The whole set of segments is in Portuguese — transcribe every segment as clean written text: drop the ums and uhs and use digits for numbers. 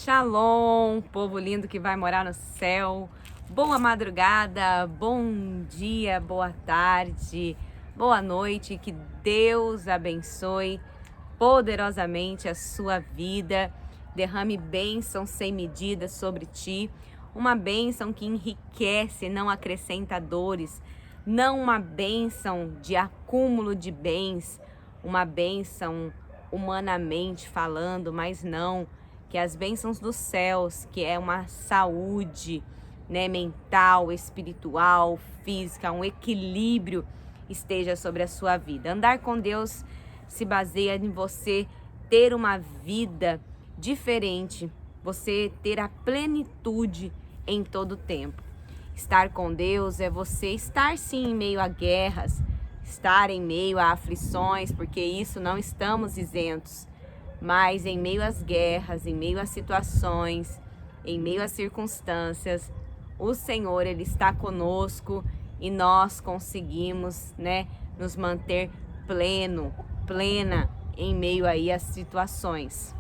Shalom, povo lindo que vai morar no céu. Boa madrugada, bom dia, boa tarde, boa noite. Que Deus abençoe poderosamente a sua vida. Derrame bênção sem medida sobre ti. Uma bênção que enriquece, não acrescenta dores. Não uma bênção de acúmulo de bens, uma bênção humanamente falando, mas não, que as bênçãos dos céus, que é uma saúde, né, mental, espiritual, física, um equilíbrio esteja sobre a sua vida. Andar com Deus se baseia em você ter uma vida diferente, você ter a plenitude em todo o tempo. Estar com Deus é você estar sim em meio a guerras, estar em meio a aflições, porque isso não estamos isentos, mas em meio às guerras, em meio às situações, em meio às circunstâncias, o Senhor, Ele está conosco e nós conseguimos, né, nos manter plena em meio aí às situações.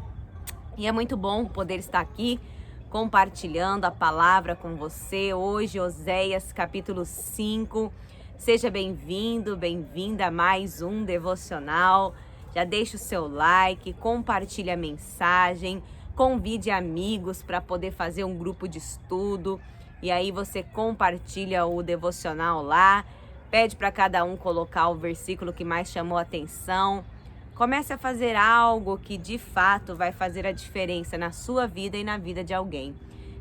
E é muito bom poder estar aqui compartilhando a palavra com você. Hoje, Oséias capítulo 5. Seja bem-vindo, bem-vinda a mais um devocional. Já deixa o seu like, compartilhe a mensagem, convide amigos para poder fazer um grupo de estudo. E aí você compartilha o devocional lá, pede para cada um colocar o versículo que mais chamou a atenção. Comece a fazer algo que de fato vai fazer a diferença na sua vida e na vida de alguém.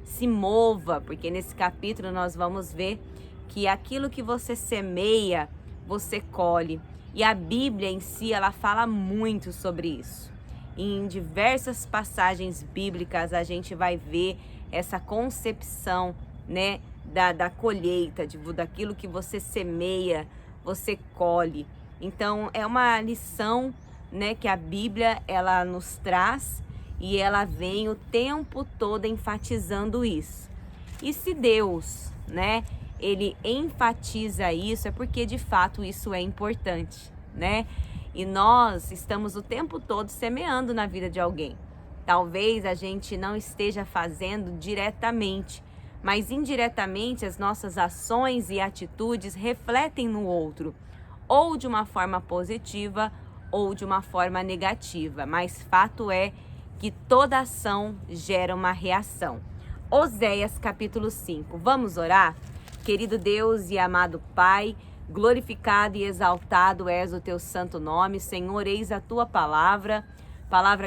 Se mova, porque nesse capítulo nós vamos ver que aquilo que você semeia, você colhe. E a Bíblia em si, ela fala muito sobre isso. Em diversas passagens bíblicas a gente vai ver essa concepção, né, da colheita, daquilo que você semeia, você colhe. Então é uma lição, né, que a Bíblia ela nos traz e ela vem o tempo todo enfatizando isso. E se Deus, né, ele enfatiza isso, é porque de fato isso é importante, né? E nós estamos o tempo todo semeando na vida de alguém. Talvez a gente não esteja fazendo diretamente, mas indiretamente as nossas ações e atitudes refletem no outro, ou de uma forma positiva ou de uma forma negativa, mas fato é que toda ação gera uma reação. Oséias capítulo 5, vamos orar? Querido Deus e amado Pai, glorificado e exaltado és o teu santo nome. Senhor, eis a tua palavra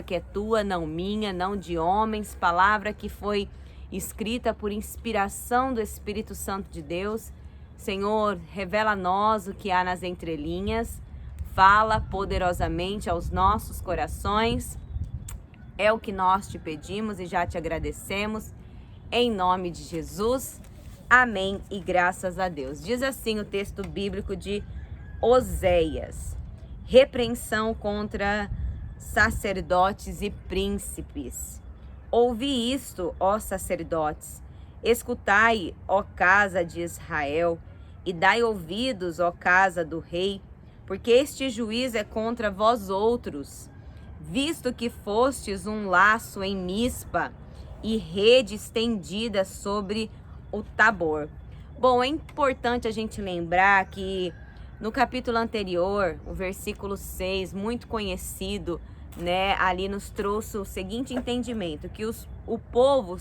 que é tua, não minha, não de homens, palavra que foi escrita por inspiração do Espírito Santo de Deus. Senhor, revela a nós o que há nas entrelinhas, fala poderosamente aos nossos corações. É o que nós te pedimos e já te agradecemos. Em nome de Jesus, amém e graças a Deus. Diz assim o texto bíblico de Oséias: repreensão contra sacerdotes e príncipes. Ouvi isto, ó sacerdotes, escutai, ó casa de Israel, e dai ouvidos, ó casa do rei, porque este juízo é contra vós outros, visto que fostes um laço em Mispa e rede estendida sobre o Tabor. Bom, é importante a gente lembrar que no capítulo anterior, o versículo 6, muito conhecido, né, ali nos trouxe o seguinte entendimento, que o povo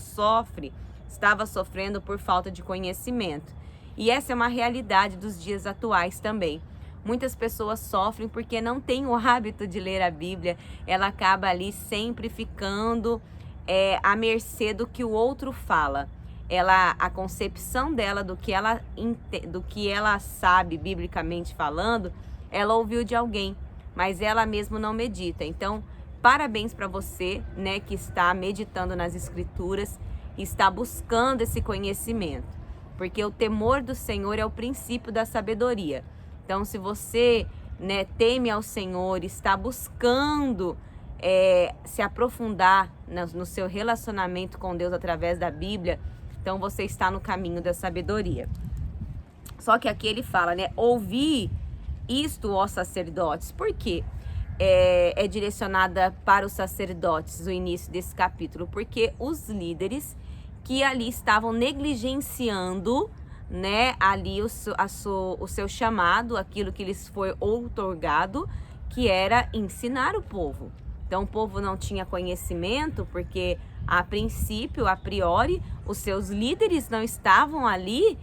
estava sofrendo por falta de conhecimento. E essa é uma realidade dos dias atuais também. Muitas pessoas sofrem porque não têm o hábito de ler a Bíblia. Ela acaba ali sempre ficando à mercê do que o outro fala. A concepção dela do que ela sabe biblicamente falando, ela ouviu de alguém, mas ela mesma não medita. Então, parabéns para você, né, que está meditando nas Escrituras e está buscando esse conhecimento, porque o temor do Senhor é o princípio da sabedoria. Então, se você, né, teme ao Senhor, está buscando se aprofundar no seu relacionamento com Deus através da Bíblia, então você está no caminho da sabedoria. Só que aqui ele fala, né, ouvi isto, ó sacerdotes. Por quê? é direcionada para os sacerdotes, o início desse capítulo, porque os líderes que ali estavam negligenciando, né, ali o seu chamado, aquilo que lhes foi outorgado, que era ensinar o povo. Então o povo não tinha conhecimento, porque a princípio, a priori, os seus líderes não estavam ali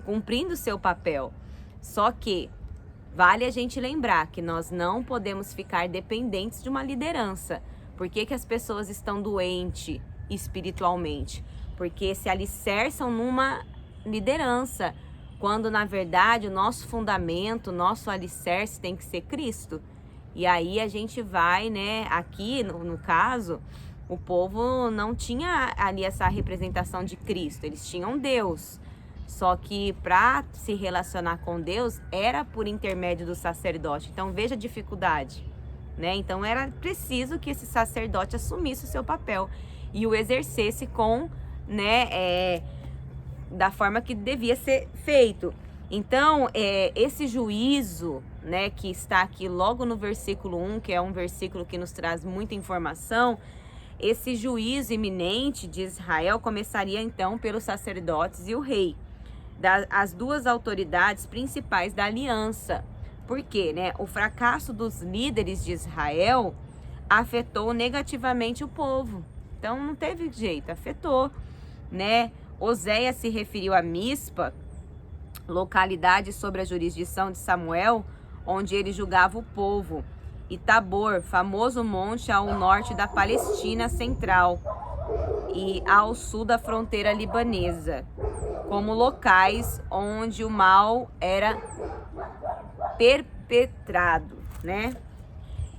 cumprindo o seu papel. Só que vale a gente lembrar que nós não podemos ficar dependentes de uma liderança. Por que que as pessoas estão doentes espiritualmente? Porque se alicerçam numa liderança, quando na verdade o nosso fundamento, o nosso alicerce tem que ser Cristo. E aí a gente vai, né, aqui no caso, o povo não tinha ali essa representação de Cristo, eles tinham Deus. Só que para se relacionar com Deus era por intermédio do sacerdote. Então veja a dificuldade, né? Então era preciso que esse sacerdote assumisse o seu papel e o exercesse com, né, da forma que devia ser feito. Então esse juízo, né, que está aqui logo no versículo 1, que é um versículo que nos traz muita informação, esse juízo iminente de Israel começaria então pelos sacerdotes e o rei, as duas autoridades principais da aliança. Por quê, né? O fracasso dos líderes de Israel afetou negativamente o povo. Então não teve jeito, afetou, né? Oséias se referiu a Mispa, localidade sobre a jurisdição de Samuel, onde ele julgava o povo, e Tabor, famoso monte ao norte da Palestina central e ao sul da fronteira libanesa, como locais onde o mal era perpetrado, né?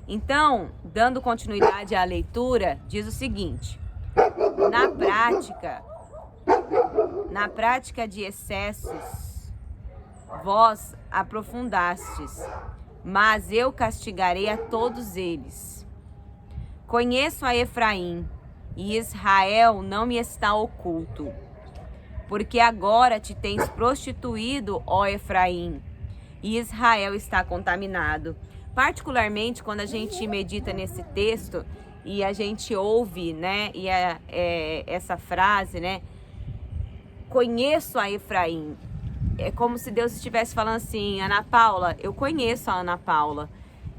Então, dando continuidade à leitura, diz o seguinte: na prática de excessos, vós aprofundastes, mas eu castigarei a todos eles. Conheço a Efraim, e Israel não me está oculto. Porque agora te tens prostituído, ó Efraim, e Israel está contaminado. Particularmente quando a gente medita nesse texto e a gente ouve, né, essa frase, né, conheço a Efraim. É como se Deus estivesse falando assim: Ana Paula, eu conheço a Ana Paula,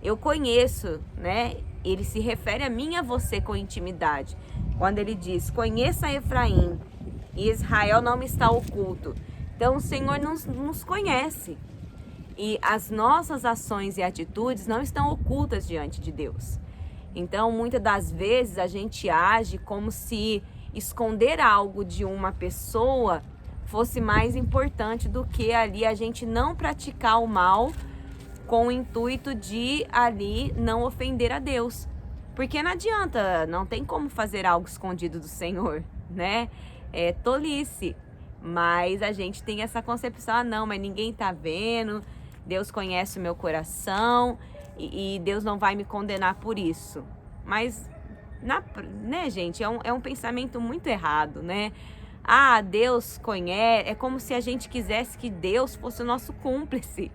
eu conheço, né? Ele se refere a mim e a você com intimidade. Quando ele diz, conheça a Efraim, e Israel não me está oculto. Então o Senhor nos conhece. E as nossas ações e atitudes não estão ocultas diante de Deus. Então muitas das vezes a gente age como se esconder algo de uma pessoa fosse mais importante do que ali a gente não praticar o mal com o intuito de ali não ofender a Deus. Porque não adianta, não tem como fazer algo escondido do Senhor, né? É tolice, mas a gente tem essa concepção, não, mas ninguém tá vendo, Deus conhece o meu coração e Deus não vai me condenar por isso. Mas, né, gente, é um pensamento muito errado, né? Ah, Deus conhece, é como se a gente quisesse que Deus fosse o nosso cúmplice,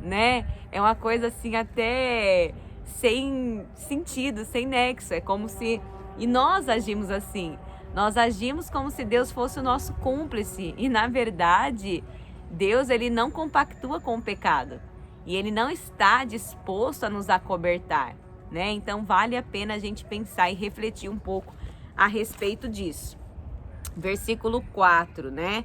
né? É uma coisa assim até sem sentido, sem nexo, é como se... E nós agimos assim. Nós agimos como se Deus fosse o nosso cúmplice e, na verdade, Deus ele não compactua com o pecado e ele não está disposto a nos acobertar, né? Então, vale a pena a gente pensar e refletir um pouco a respeito disso. Versículo 4, né?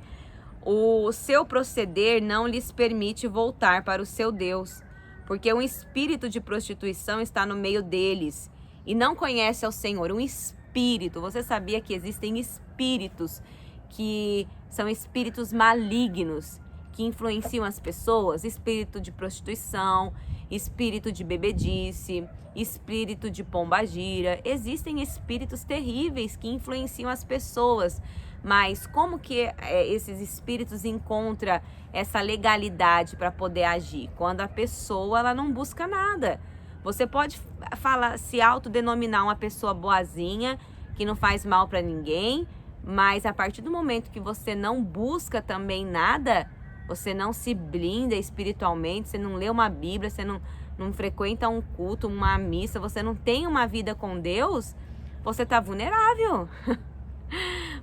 O seu proceder não lhes permite voltar para o seu Deus, porque um espírito de prostituição está no meio deles e não conhece ao Senhor. Um espírito. Você sabia que existem espíritos que são espíritos malignos que influenciam as pessoas? Espírito de prostituição, espírito de bebedice, espírito de pombagira. Existem espíritos terríveis que influenciam as pessoas. Mas como que esses espíritos encontram essa legalidade para poder agir? Quando a pessoa ela não busca nada. Você pode se autodenominar uma pessoa boazinha, que não faz mal para ninguém, mas a partir do momento que você não busca também nada, você não se blinda espiritualmente, você não lê uma Bíblia, você não não frequenta um culto, uma missa, você não tem uma vida com Deus, você está vulnerável.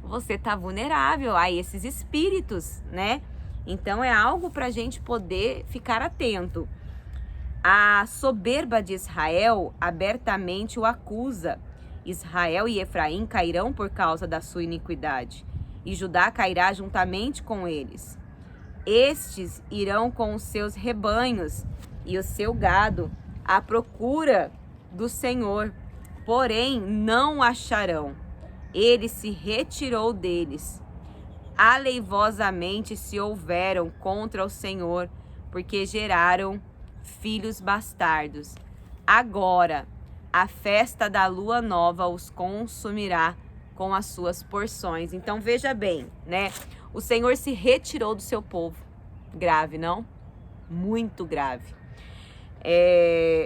Você está vulnerável a esses espíritos, né? Então é algo para a gente poder ficar atento. A soberba de Israel abertamente o acusa. Israel e Efraim cairão por causa da sua iniquidade, e Judá cairá juntamente com eles. Estes irão com os seus rebanhos e o seu gado à procura do Senhor, porém não o acharão. Ele se retirou deles. Aleivosamente se houveram contra o Senhor, porque geraram filhos bastardos. Agora, a festa da lua nova os consumirá com as suas porções. Então, veja bem, né? O Senhor se retirou do seu povo. Grave, não? Muito grave.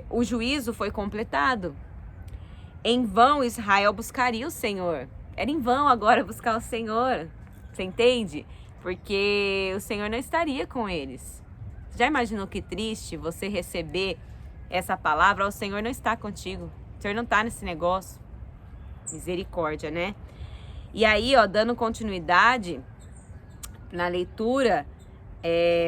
O juízo foi completado. Em vão Israel buscaria o Senhor. Era em vão agora buscar o Senhor. Você entende? Porque o Senhor não estaria com eles. Já imaginou que triste você receber essa palavra? O Senhor não está contigo. O Senhor não está nesse negócio. Misericórdia, né? E aí, ó, dando continuidade na leitura,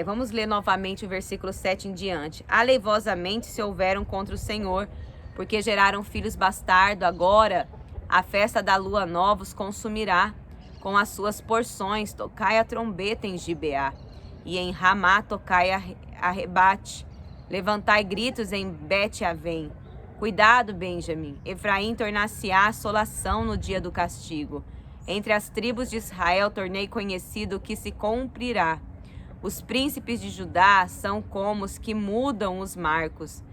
vamos ler novamente o versículo 7 em diante. Aleivosamente se houveram contra o Senhor, porque geraram filhos bastardos. Agora a festa da lua nova os consumirá com as suas porções. Tocai a trombeta em Gibeá, e em Ramá tocai a rebate. Levantai gritos em Bet-Avém. Cuidado, Benjamim. Efraim tornar-se-á assolação no dia do castigo. Entre as tribos de Israel tornei conhecido o que se cumprirá. Os príncipes de Judá são como os que mudam os marcos.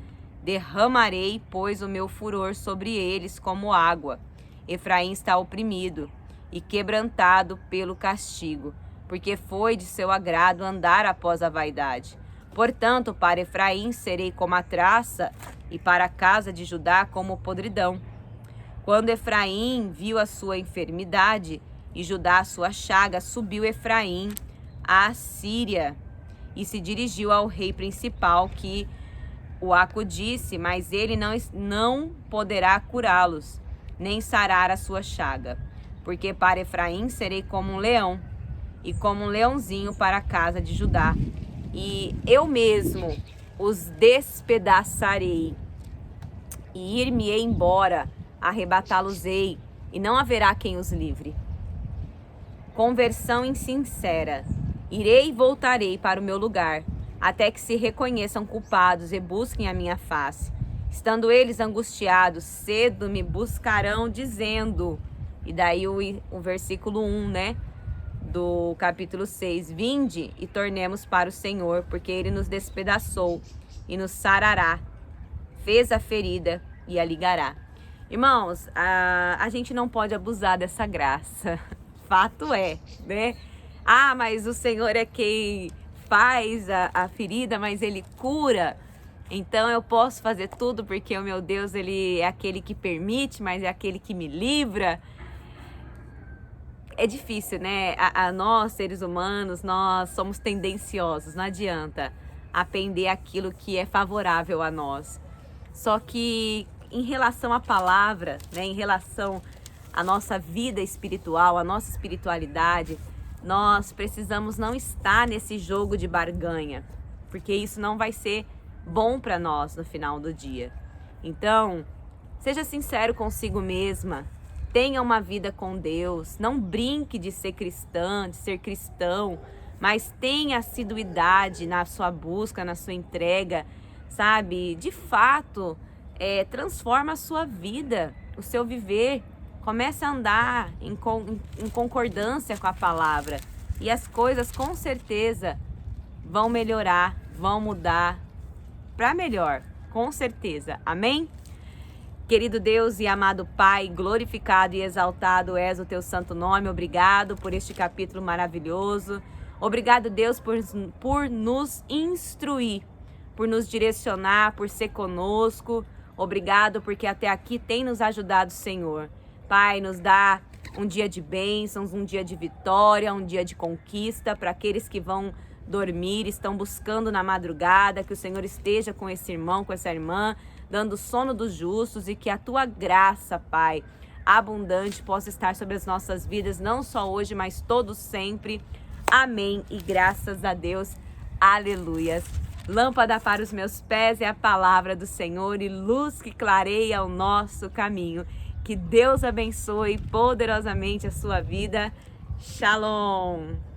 Derramarei, pois, o meu furor sobre eles como água. Efraim está oprimido e quebrantado pelo castigo, porque foi de seu agrado andar após a vaidade. Portanto, para Efraim serei como a traça, e para a casa de Judá como podridão. Quando Efraim viu a sua enfermidade e Judá a sua chaga, subiu Efraim à Síria e se dirigiu ao rei principal, que o acudisse, mas ele não poderá curá-los, nem sarar a sua chaga. Porque para Efraim serei como um leão, e como um leãozinho para a casa de Judá. E eu mesmo os despedaçarei, e ir-me-ei embora, arrebatá-los-ei, e não haverá quem os livre. Conversão insincera. Irei e voltarei para o meu lugar, até que se reconheçam culpados e busquem a minha face. Estando eles angustiados, cedo me buscarão, dizendo... E daí o versículo 1, né? Do capítulo 6. Vinde e tornemos para o Senhor, porque Ele nos despedaçou e nos sarará. Fez a ferida e a ligará. Irmãos, a gente não pode abusar dessa graça. Fato é, né? Ah, mas o Senhor é quem faz a ferida, mas Ele cura. Então eu posso fazer tudo porque o meu Deus, Ele é aquele que permite, mas é aquele que me livra. É difícil, né? Nós, seres humanos, nós somos tendenciosos, não adianta aprender aquilo que é favorável a nós. Só que em relação à palavra, né, em relação à nossa vida espiritual, à nossa espiritualidade, nós precisamos não estar nesse jogo de barganha, porque isso não vai ser bom para nós no final do dia. Então, seja sincero consigo mesma. Tenha uma vida com Deus, não brinque de ser cristã, de ser cristão, mas tenha assiduidade na sua busca, na sua entrega, sabe? De fato, transforma a sua vida, o seu viver. Comece a andar em concordância com a palavra e as coisas com certeza vão melhorar, vão mudar para melhor, com certeza. Amém? Querido Deus e amado Pai, glorificado e exaltado és o teu santo nome. Obrigado por este capítulo maravilhoso. Obrigado, Deus, por nos instruir, por nos direcionar, por ser conosco. Obrigado porque até aqui tem nos ajudado, Senhor. Pai, nos dá um dia de bênçãos, um dia de vitória, um dia de conquista para aqueles que vão dormir, estão buscando na madrugada, que o Senhor esteja com esse irmão, com essa irmã, dando sono dos justos, e que a tua graça, Pai, abundante, possa estar sobre as nossas vidas, não só hoje, mas todo sempre. Amém e graças a Deus. Aleluias. Lâmpada para os meus pés é a palavra do Senhor e luz que clareia o nosso caminho. Que Deus abençoe poderosamente a sua vida. Shalom.